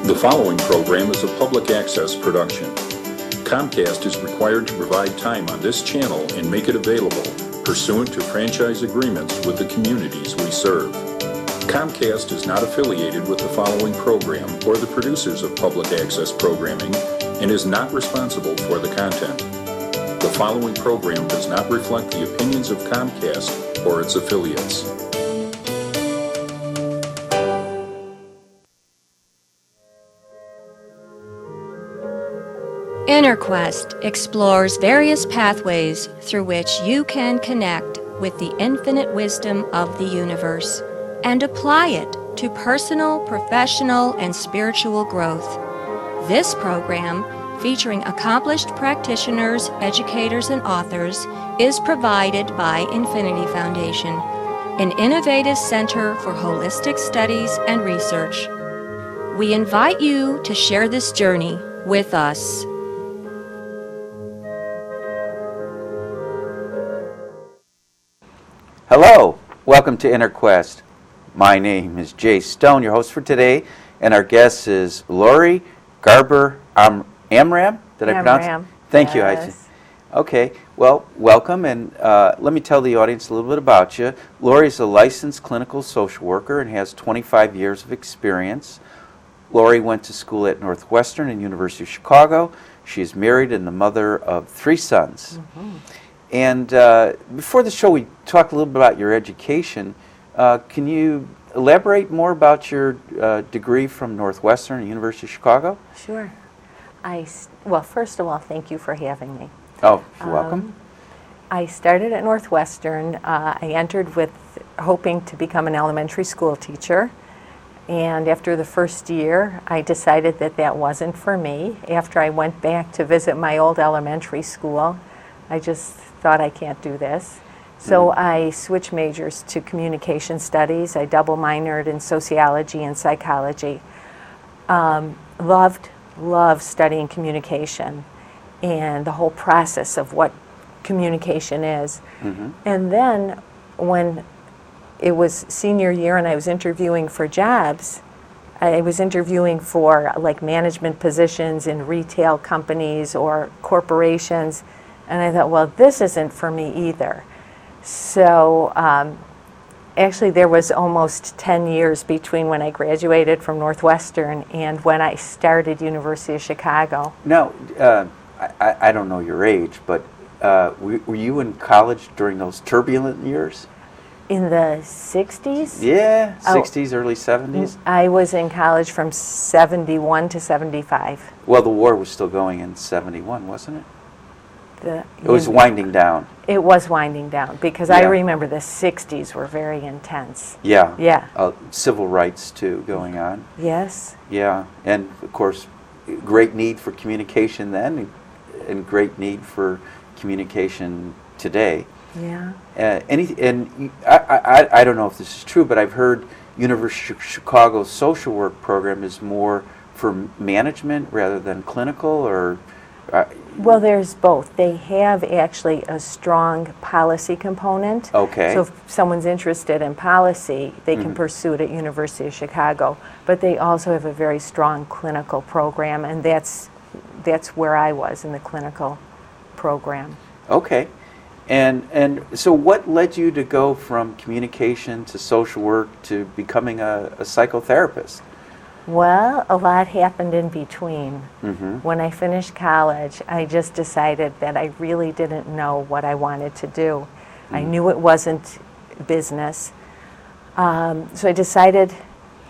The following program is a public access production. Comcast is required to provide time on this channel and make it available pursuant to franchise agreements with the communities we serve. Comcast is not affiliated with the following program or the producers of public access programming and is not responsible for the content. The following program does not reflect the opinions of Comcast or its affiliates. InnerQuest explores various pathways through which you can connect with the infinite wisdom of the universe and apply it to personal, professional, and spiritual growth. This program, featuring accomplished practitioners, educators, and authors, is provided by Infinity Foundation, an innovative center for holistic studies and research. We invite you to share this journey with us. Hello, welcome to InnerQuest. My name is Jay Stone, your host for today, and our guest is Laurie Garber Amram. Did I pronounce it? Thank you. Okay, well, welcome, and let me tell the audience a little bit about you. Laurie is a licensed clinical social worker and has 25 years of experience. Laurie went to school at Northwestern and University of Chicago. She is married and the mother of 3 sons. Mm-hmm. And before the show, we talked a little bit about your education. Can you elaborate more about your degree from Northwestern and University of Chicago? Sure. Well, first of all, thank you for having me. Oh, you're welcome. I started at Northwestern. I entered with hoping to become an elementary school teacher. And after the first year, I decided that that wasn't for me. After I went back to visit my old elementary school, I just thought I can't do this. So I switched majors to communication studies. I double minored in sociology and psychology. Loved studying communication and the whole process of what communication is. Mm-hmm. And then when it was senior year and I was interviewing for jobs, I was interviewing for like management positions in retail companies or corporations. And I thought, well, this isn't for me either. So actually there was almost 10 years between when I graduated from Northwestern and when I started University of Chicago. Now, I don't know your age, but were you in college during those turbulent years? In the 60s? Yeah, 60s, early 70s? I was in college from 71 to 75. Well, the war was still going in 71, wasn't it? It was winding down. It was winding down because I remember the 60s were very intense. Yeah. Yeah. Civil rights, too, going on. Yes. Yeah. And, of course, great need for communication then and great need for communication today. Yeah. I don't know if this is true, but I've heard University of Chicago's social work program is more for management rather than clinical, or... Well, there's both. They have actually a strong policy component. Okay. So if someone's interested in policy, they can pursue it at University of Chicago. But they also have a very strong clinical program, and that's where I was in the clinical program. Okay. And so what led you to go from communication to social work to becoming a psychotherapist? Well, a lot happened in between. Mm-hmm. When I finished college, I just decided that I really didn't know what I wanted to do. I knew it wasn't business. So I decided,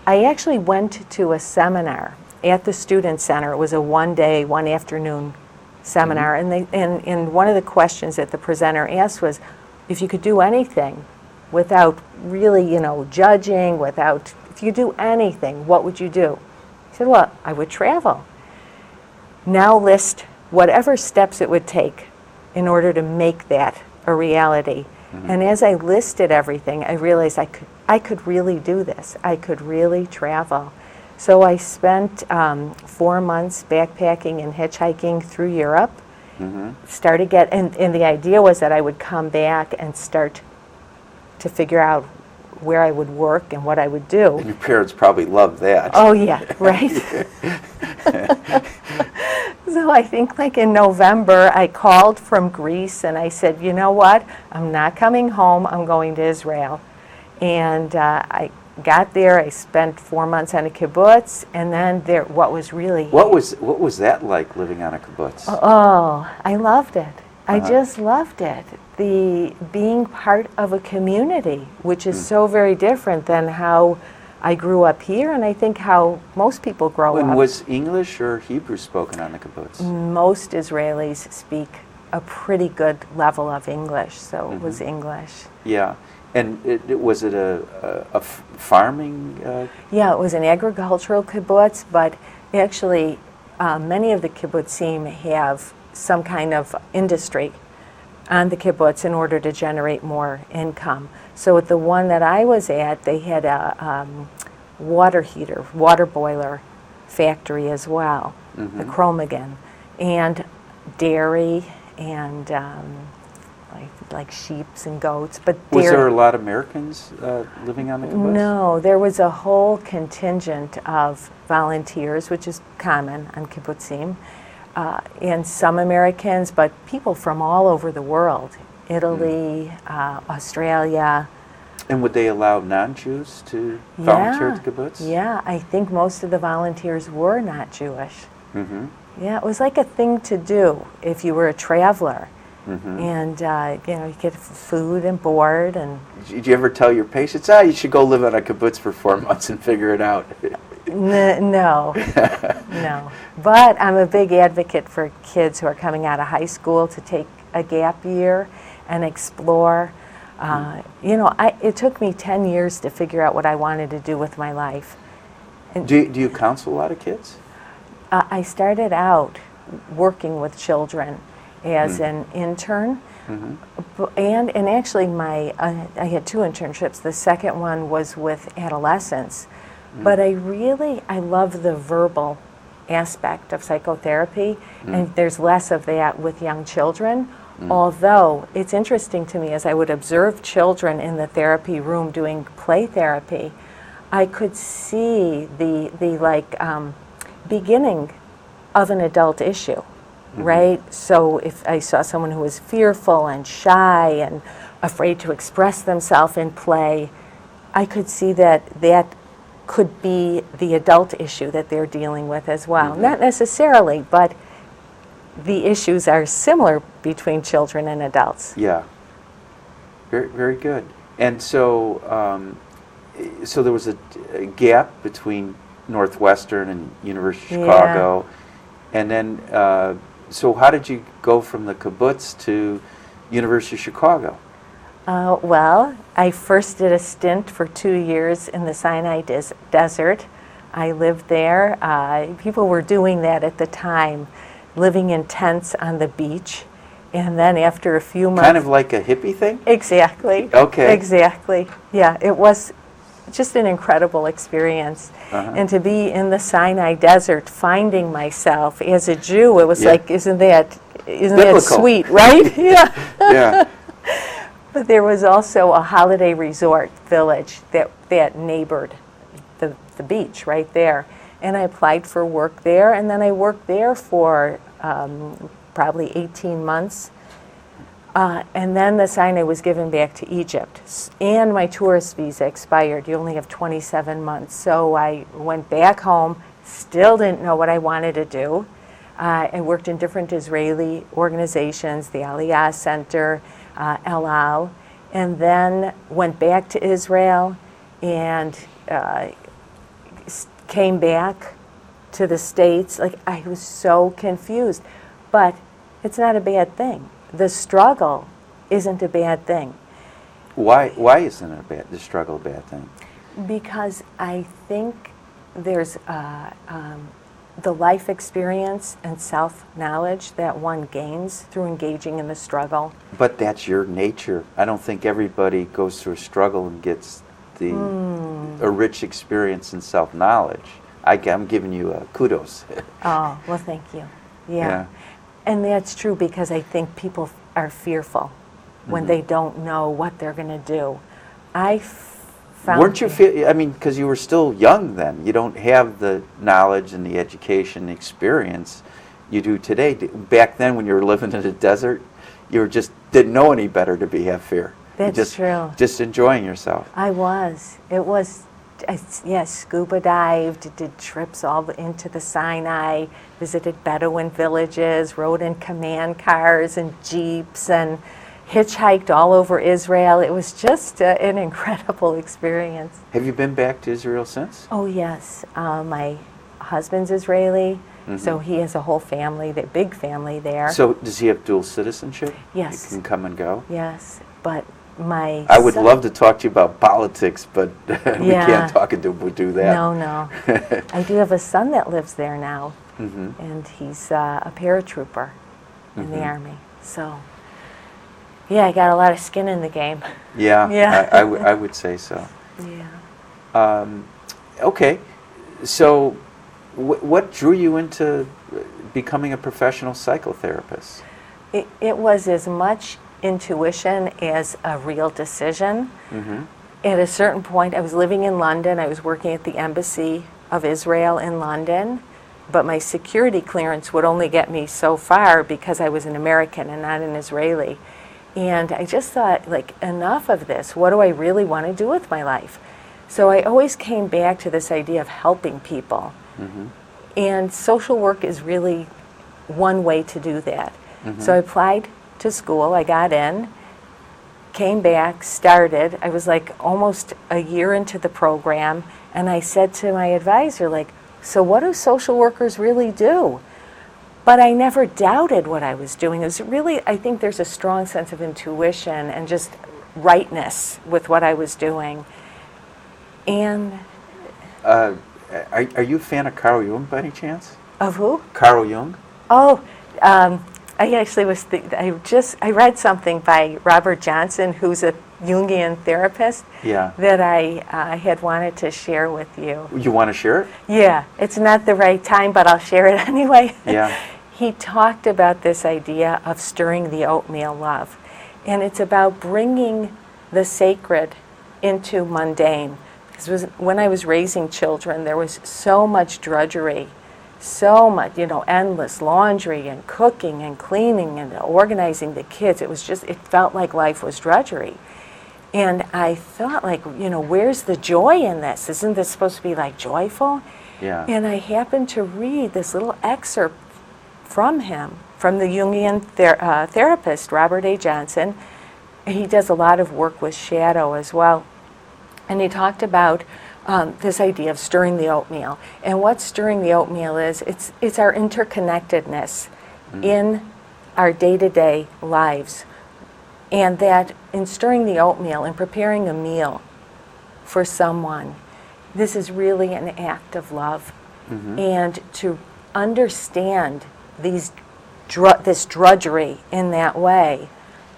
I actually went to a seminar at the Student Center. It was a one-day, one-afternoon seminar. And one of the questions that the presenter asked was, if you could do anything without really, judging, if you could do anything, what would you do? He said, well, I would travel. Now list whatever steps it would take in order to make that a reality. Mm-hmm. And as I listed everything, I realized I could really do this. I could really travel. So I spent 4 months backpacking and hitchhiking through Europe. Mm-hmm. And the idea was that I would come back and start to figure out where I would work and what I would do. And your parents probably loved that. Oh, yeah, right. So I think like in November, I called from Greece and I said, you know what, I'm not coming home, I'm going to Israel. And I got there, I spent 4 months on a kibbutz, and then what was that like, living on a kibbutz? Oh, I loved it. I just loved it. Being part of a community, which is so very different than how I grew up here, and I think how most people grow up. And was English or Hebrew spoken on the kibbutz? Most Israelis speak a pretty good level of English, so it was English. Yeah. And was it a farming? Yeah, it was an agricultural kibbutz, but actually many of the kibbutzim have some kind of industry on the kibbutz in order to generate more income. So at the one that I was at, they had a water boiler factory as well, the Chromagen, and dairy and like sheep and goats. But was there a lot of Americans living on the kibbutz? No, there was a whole contingent of volunteers, which is common on kibbutzim, and some Americans, but people from all over the world, Italy, Australia. And would they allow non-Jews to volunteer at the kibbutz? Yeah, I think most of the volunteers were not Jewish. Yeah, it was like a thing to do if you were a traveler. And you get food and board. And did you ever tell your patients, you should go live on a kibbutz for 4 months and figure it out? No. But I'm a big advocate for kids who are coming out of high school to take a gap year and explore. It took me 10 years to figure out what I wanted to do with my life. And do you counsel a lot of kids? I started out working with children as an intern, and actually I had 2 internships. The second one was with adolescents, but I love the verbal aspect of psychotherapy, and there's less of that with young children. Although it's interesting to me, as I would observe children in the therapy room doing play therapy, I could see the beginning of an adult issue. Right? So if I saw someone who was fearful and shy and afraid to express themselves in play, I could see that could be the adult issue that they're dealing with as well. Not necessarily, but the issues are similar between children and adults. Yeah. Very, very good. And so there was a gap between Northwestern and University of Chicago. And then so how did you go from the kibbutz to University of Chicago? Well, I first did a stint for 2 years in the Sinai Desert. I lived there. People were doing that at the time, living in tents on the beach. And then after a few months... Kind of like a hippie thing? Exactly. Okay. Exactly. Yeah, it was just an incredible experience. And to be in the Sinai Desert, finding myself as a Jew, it was like, isn't that sweet, right? Yeah. But there was also a holiday resort village that neighbored the beach right there. And I applied for work there, and then I worked there for probably 18 months. And then the Sinai was given back to Egypt, and my tourist visa expired. You only have 27 months. So I went back home, still didn't know what I wanted to do. I worked in different Israeli organizations, the Aliyah Center, El Al, and then went back to Israel and came back to the States. Like, I was so confused. But it's not a bad thing. The struggle isn't a bad thing. Why isn't the struggle a bad thing? Because I think there's the life experience and self-knowledge that one gains through engaging in the struggle. But that's your nature. I don't think everybody goes through a struggle and gets a rich experience in self-knowledge. I'm giving you kudos. Oh, well, thank you. Yeah. And that's true, because I think people are fearful when they don't know what they're going to do. I Weren't you I mean, because you were still young then. You don't have the knowledge and the education, experience you do today. Back then, when you were living in the desert, you were just didn't know any better to have fear. That's true. Just enjoying yourself. I was. It was, yes, scuba dived, did trips all into the Sinai, visited Bedouin villages, rode in command cars and jeeps, and hitchhiked all over Israel. It was just an incredible experience. Have you been back to Israel since? Oh, yes. My husband's Israeli, so he has a whole family, the big family there. So does he have dual citizenship? Yes. You can come and go? Yes, but I would love to talk to you about politics, but we can't talk and do that. No. I do have a son that lives there now, and he's a paratrooper in the Army. So, yeah, I got a lot of skin in the game. Yeah. I would say so. Yeah. Okay, so what drew you into becoming a professional psychotherapist? It was as much intuition as a real decision. At a certain point, I was living in London. I was working at the Embassy of Israel in London, but my security clearance would only get me so far because I was an American and not an Israeli. And I just thought, like, enough of this. What do I really want to do with my life? So I always came back to this idea of helping people. And social work is really one way to do that. So I applied to school, I got in, came back, started. I was like almost a year into the program, and I said to my advisor, like, so what do social workers really do? But I never doubted what I was doing. It was really, I think there's a strong sense of intuition and just rightness with what I was doing. And are you a fan of Carl Jung by any chance? of who? Carl Jung? Oh, I actually was. I read something by Robert Johnson, who's a Jungian therapist. Yeah. That I had wanted to share with you. You want to share it? Yeah, it's not the right time, but I'll share it anyway. Yeah. He talked about this idea of stirring the oatmeal love, and it's about bringing the sacred into mundane. Because when I was raising children, there was so much drudgery. So much, endless laundry and cooking and cleaning and organizing the kids. It felt like life was drudgery. And I thought, like, where's the joy in this? Isn't this supposed to be, like, joyful? Yeah. And I happened to read this little excerpt from him, from the Jungian therapist, Robert A. Johnson. He does a lot of work with shadow as well. And he talked about this idea of stirring the oatmeal. And what stirring the oatmeal is, it's our interconnectedness in our day-to-day lives. And that in stirring the oatmeal and preparing a meal for someone, this is really an act of love. And to understand this drudgery in that way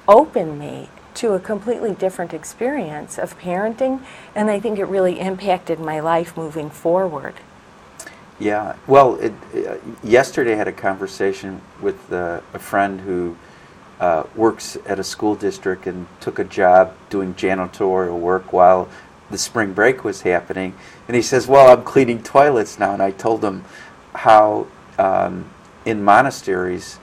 opened me to a completely different experience of parenting, and I think it really impacted my life moving forward. Yeah. Well, yesterday I had a conversation with a friend who works at a school district and took a job doing janitorial work while the spring break was happening. And he says, well, I'm cleaning toilets now. And I told him how in monasteries,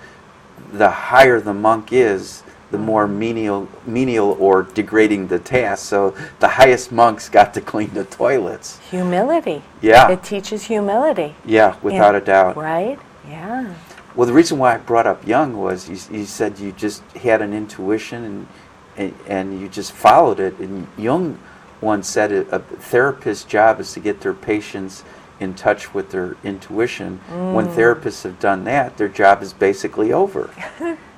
the higher the monk is, the more menial or degrading the task. So the highest monks got to clean the toilets. Humility. Yeah. It teaches humility. Yeah, without a doubt. Right? Yeah. Well, the reason why I brought up Jung was you said you just had an intuition and you just followed it. And Jung once said a therapist's job is to get their patients in touch with their intuition. When therapists have done that, their job is basically over.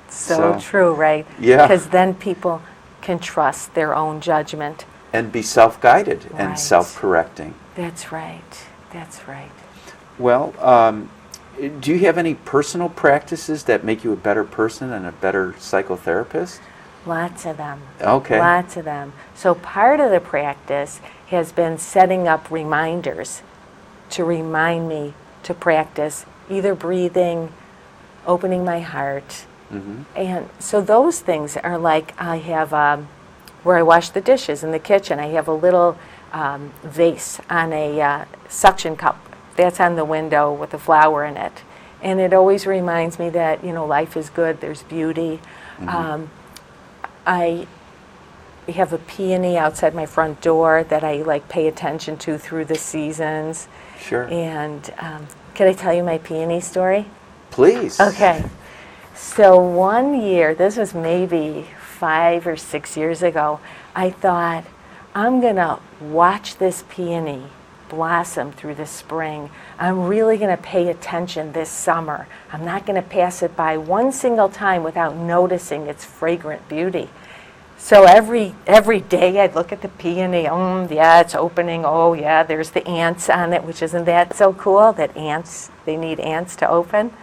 So true, right? Yeah. Because then people can trust their own judgment. And be self-guided Right. and self-correcting. That's right. That's right. Well, do you have any personal practices that make you a better person and a better psychotherapist? Lots of them. Okay. Lots of them. So part of the practice has been setting up reminders to remind me to practice either breathing, opening my heart. And so those things are like, I have, where I wash the dishes in the kitchen, I have a little vase on a suction cup that's on the window with a flower in it. And it always reminds me that, life is good, there's beauty. I have a peony outside my front door that I pay attention to through the seasons. Sure. And can I tell you my peony story? Please. Okay. So one year, this was maybe 5 or 6 years ago, I thought, I'm going to watch this peony blossom through the spring. I'm really going to pay attention this summer. I'm not going to pass it by one single time without noticing its fragrant beauty. So every day I'd look at the peony, yeah, it's opening, oh yeah, there's the ants on it, which isn't that so cool, that ants, they need ants to open.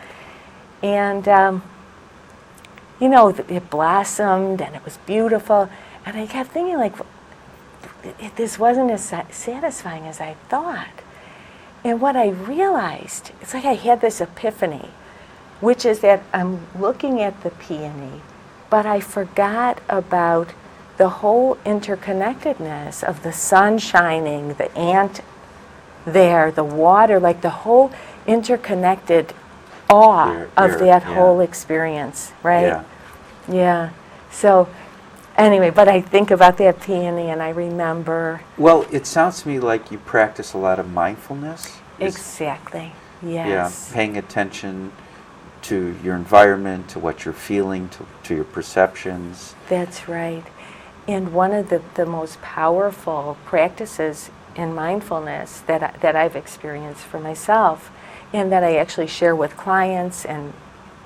And, it blossomed and it was beautiful. And I kept thinking, this wasn't as satisfying as I thought. And what I realized, it's like I had this epiphany, which is that I'm looking at the peony, but I forgot about the whole interconnectedness of the sun shining, the ant there, the water, the whole interconnected awe of that whole experience, right? Yeah. So anyway, but I think about that peony and I remember. Well, it sounds to me like you practice a lot of mindfulness. Exactly, yes. Yeah, paying attention to your environment, to what you're feeling, to your perceptions. That's right. And one of the most powerful practices in mindfulness that I've experienced for myself, and that I actually share with clients and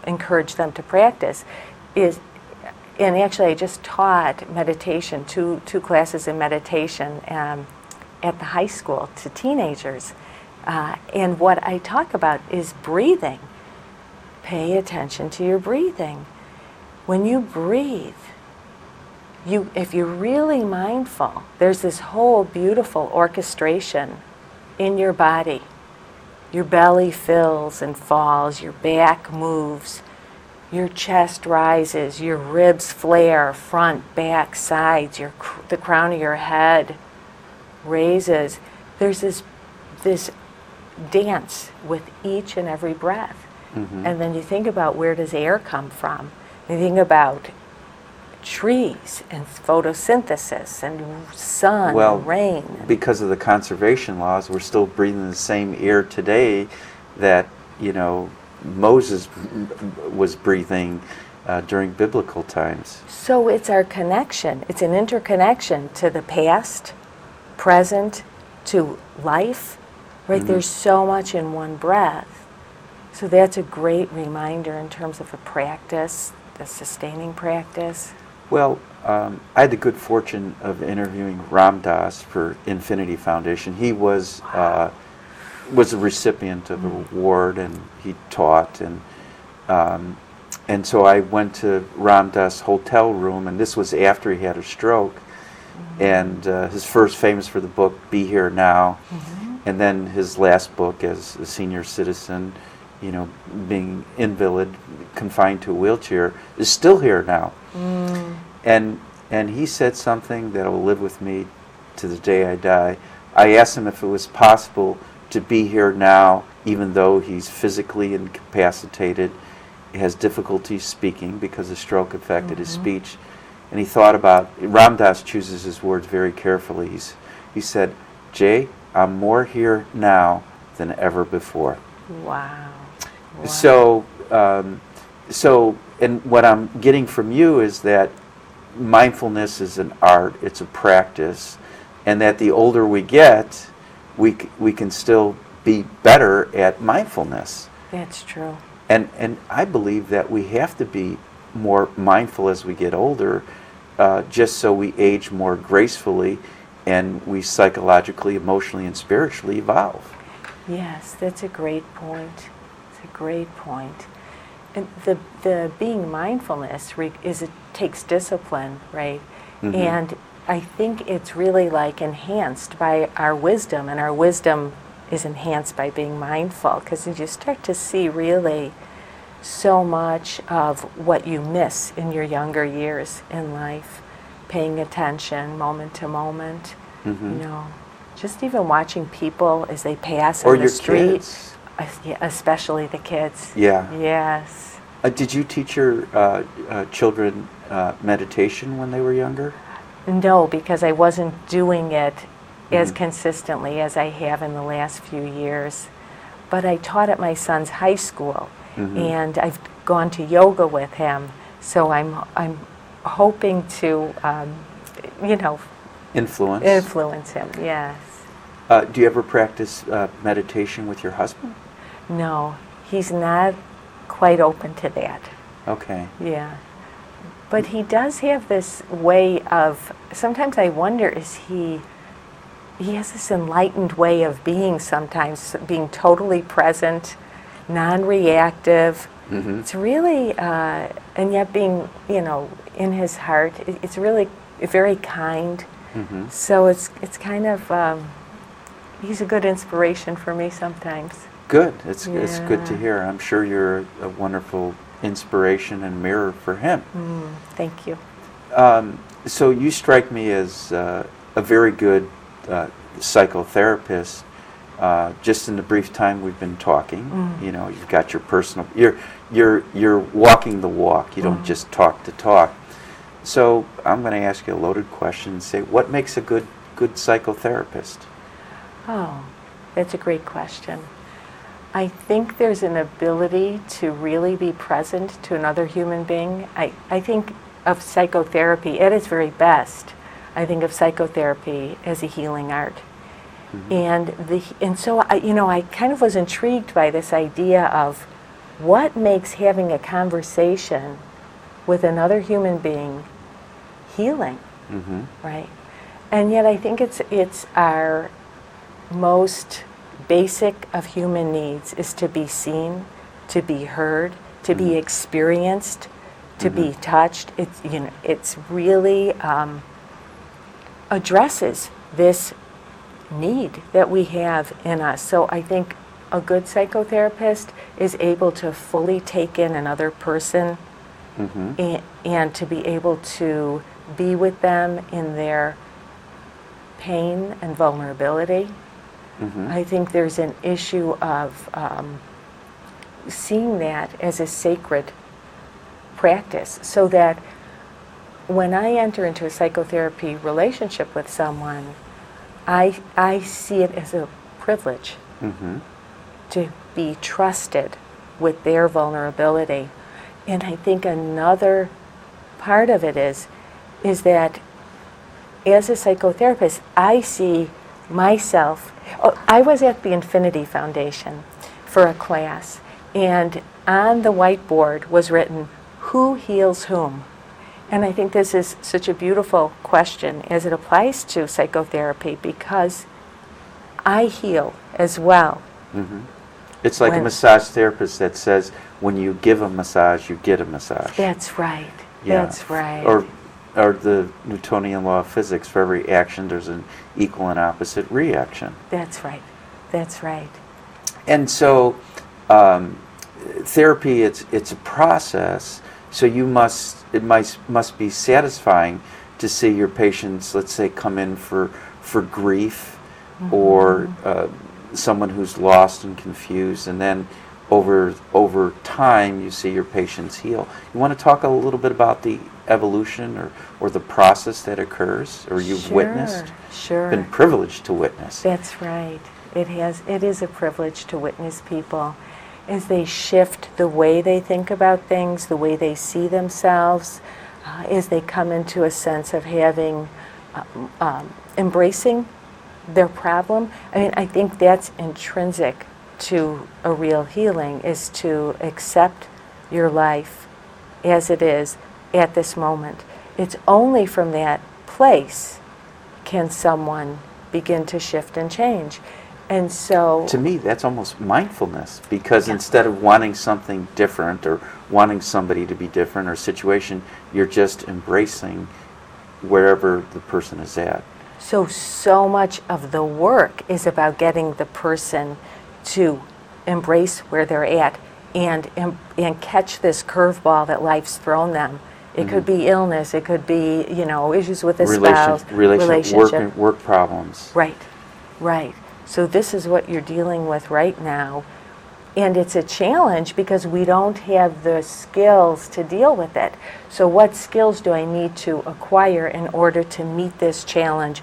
encourage them to practice, is, and actually I just taught meditation, two classes in meditation at the high school to teenagers. And what I talk about is breathing. Pay attention to your breathing. When you breathe, if you're really mindful, there's this whole beautiful orchestration in your body. Your belly fills and falls, your back moves, your chest rises, your ribs flare, front, back, sides, the crown of your head raises. There's this dance with each and every breath. Mm-hmm. And then you think about, where does air come from? You think about trees and photosynthesis and sun and rain. Because of the conservation laws, we're still breathing the same air today that, Moses was breathing during biblical times. So it's our connection. It's an interconnection to the past, present, to life. Right? Mm-hmm. There's so much in one breath. So that's a great reminder in terms of a practice, the sustaining practice. Well, I had the good fortune of interviewing Ram Dass for Infinity Foundation. He was a recipient of an award, and he taught, and so I went to Ram Dass' hotel room, and this was after he had a stroke, and his first famous for the book Be Here Now, and then his last book as a senior citizen, being invalid, confined to a wheelchair, is still here now. And he said something that will live with me to the day I die. I asked him if it was possible to be here now, even though he's physically incapacitated, he has difficulty speaking because the stroke affected his speech. And he thought about, Ram Dass chooses his words very carefully. He said, Jay, I'm more here now than ever before. Wow. So, and what I'm getting from you is that mindfulness is an art, it's a practice, and that the older we get, we can still be better at mindfulness. That's true. And I believe that we have to be more mindful as we get older, just so we age more gracefully and we psychologically, emotionally, and spiritually evolve. Yes, that's a great point. It's a great point. And the being mindfulness it takes discipline, right? Mm-hmm. And I think it's really enhanced by our wisdom, and our wisdom is enhanced by being mindful, because you start to see really so much of what you miss in your younger years in life, paying attention moment to moment, just even watching people as they pass Or on the your street. kids. Yeah, especially the kids. Yeah. Yes. Did you teach your children meditation when they were younger? No, because I wasn't doing it as consistently as I have in the last few years. But I taught at my son's high school, and I've gone to yoga with him. So I'm hoping to, influence him. Yes. Do you ever practice meditation with your husband? No, he's not quite open to that. Okay. Yeah. But he does have this way of, sometimes I wonder, he has this enlightened way of being sometimes, being totally present, non-reactive. It's really, and yet being, in his heart, it's really very kind. So it's kind of, he's a good inspiration for me sometimes. Good. It's good to hear. I'm sure you're a wonderful inspiration and mirror for him. Thank you. So you strike me as a very good psychotherapist. Just in the brief time we've been talking, you've got your personal. You're walking the walk. You don't just talk to talk. So I'm going to ask you a loaded question and say, what makes a good psychotherapist? Oh, that's a great question. I think there's an ability to really be present to another human being. I think of psychotherapy at its very best. I think of psychotherapy as a healing art. And so I kind of was intrigued by this idea of what makes having a conversation with another human being healing, right? And yet I think it's our most basic of human needs is to be seen, to be heard, to be experienced, to be touched. It's really addresses this need that we have in us. So I think a good psychotherapist is able to fully take in another person and to be able to be with them in their pain and vulnerability. I think there's an issue of seeing that as a sacred practice, so that when I enter into a psychotherapy relationship with someone, I see it as a privilege to be trusted with their vulnerability. And I think another part of it is that as a psychotherapist, I see myself. I was at the Infinity Foundation for a class, and on the whiteboard was written, "Who heals whom?" And I think this is such a beautiful question as it applies to psychotherapy, because I heal as well. It's like a massage therapist that says, when you give a massage, you get a massage. That's right. Yeah. That's right. Or the Newtonian law of physics, for every action there's an equal and opposite reaction. That's right. That's right. And so therapy, it's a process, so it must be satisfying to see your patients, let's say, come in for grief or someone who's lost and confused, and then over time you see your patients heal. You want to talk a little bit about the evolution or the process that occurs, or you've witnessed? Sure. Been privileged to witness. That's right. It is a privilege to witness people as they shift the way they think about things, the way they see themselves, as they come into a sense of having, embracing their problem. I mean, I think that's intrinsic to a real healing, is to accept your life as it is at this moment. It's only from that place can someone begin to shift and change. And so, to me, that's almost mindfulness, because instead of wanting something different or wanting somebody to be different or situation, you're just embracing wherever the person is at. So much of the work is about getting the person to embrace where they're at and catch this curveball that life's thrown them. It could be illness, it could be, issues with a spouse, relationship. Work problems. Right. Right. So this is what you're dealing with right now. And it's a challenge because we don't have the skills to deal with it. So what skills do I need to acquire in order to meet this challenge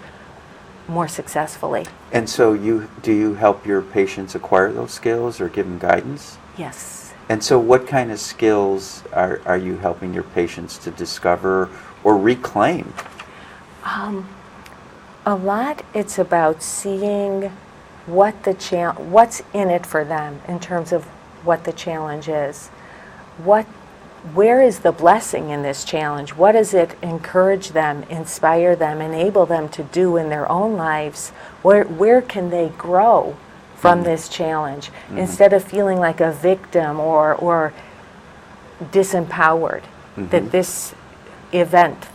more successfully? And so do you help your patients acquire those skills or give them guidance? Yes. And so what kind of skills are you helping your patients to discover or reclaim? A lot, it's about seeing what's in it for them in terms of what the challenge is. Where is the blessing in this challenge? What does it encourage them, inspire them, enable them to do in their own lives? Where can they grow from this challenge instead of feeling like a victim or disempowered that this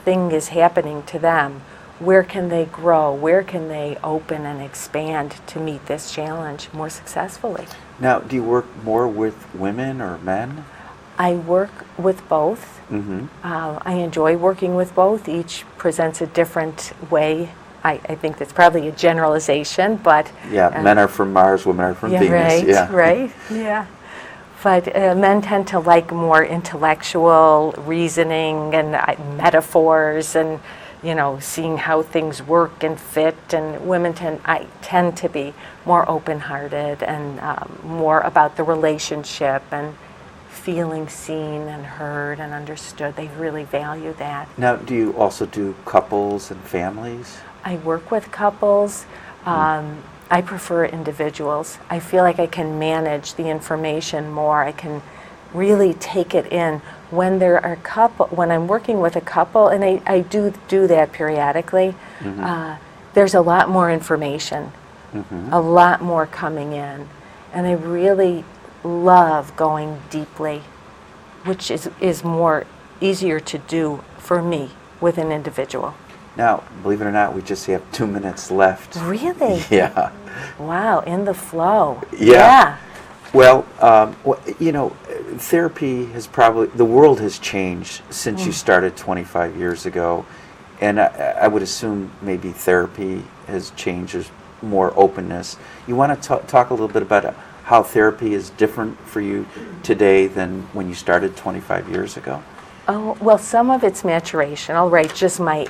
thing is happening to them? Where can they grow? Where can they open and expand to meet this challenge more successfully? Now, do you work more with women or men? I work with both. I enjoy working with both. Each presents a different way. I think that's probably a generalization, but... Yeah, men are from Mars, women are from Venus. Right, right, yeah. But men tend to like more intellectual reasoning and metaphors and seeing how things work and fit, and women tend to be more open-hearted and more about the relationship and feeling seen and heard and understood. They really value that. Now, do you also do couples and families? I work with couples. I prefer individuals. I feel like I can manage the information more. I can really take it in. When I'm working with a couple, and I do that periodically, there's a lot more information, a lot more coming in, and I really love going deeply, which is more easier to do for me with an individual. Now, believe it or not, we just have 2 minutes left. Really? Yeah. Wow, in the flow. Yeah. Well, therapy the world has changed since you started 25 years ago, and I would assume maybe therapy has changed. There's more openness. You want to talk a little bit about how therapy is different for you today than when you started 25 years ago? Oh, well, some of it's maturation. All right, just my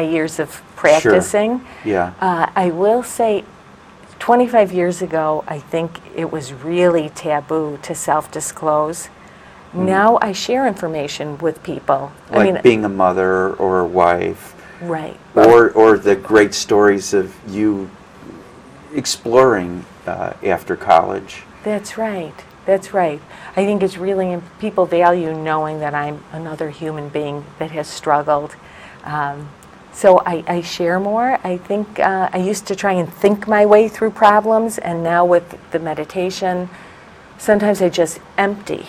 years of practicing. Sure. Yeah. I will say 25 years ago, I think it was really taboo to self-disclose. Now I share information with people. Like being a mother or a wife. Right. Or the great stories of you exploring after college. That's right. That's right. I think it's really, people value knowing that I'm another human being that has struggled. So I share more. I think I used to try and think my way through problems, and now with the meditation, sometimes I just empty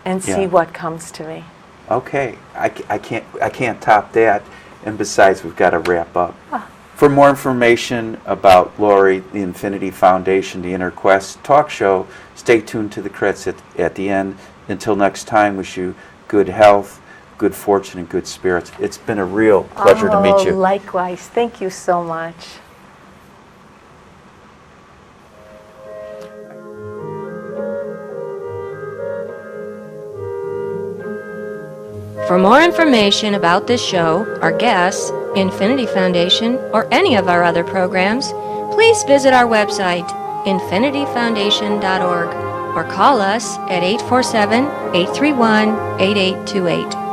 and see what comes to me. Okay, I can't top that. And besides, we've got to wrap up. For more information about Laurie, the Infinity Foundation, the Inner Quest talk show, stay tuned to the credits at the end. Until next time, wish you good health, good fortune, and good spirits. It's been a real pleasure to meet you. Likewise. Thank you so much. For more information about this show, our guests, Infinity Foundation, or any of our other programs, please visit our website, infinityfoundation.org, or call us at 847-831-8828.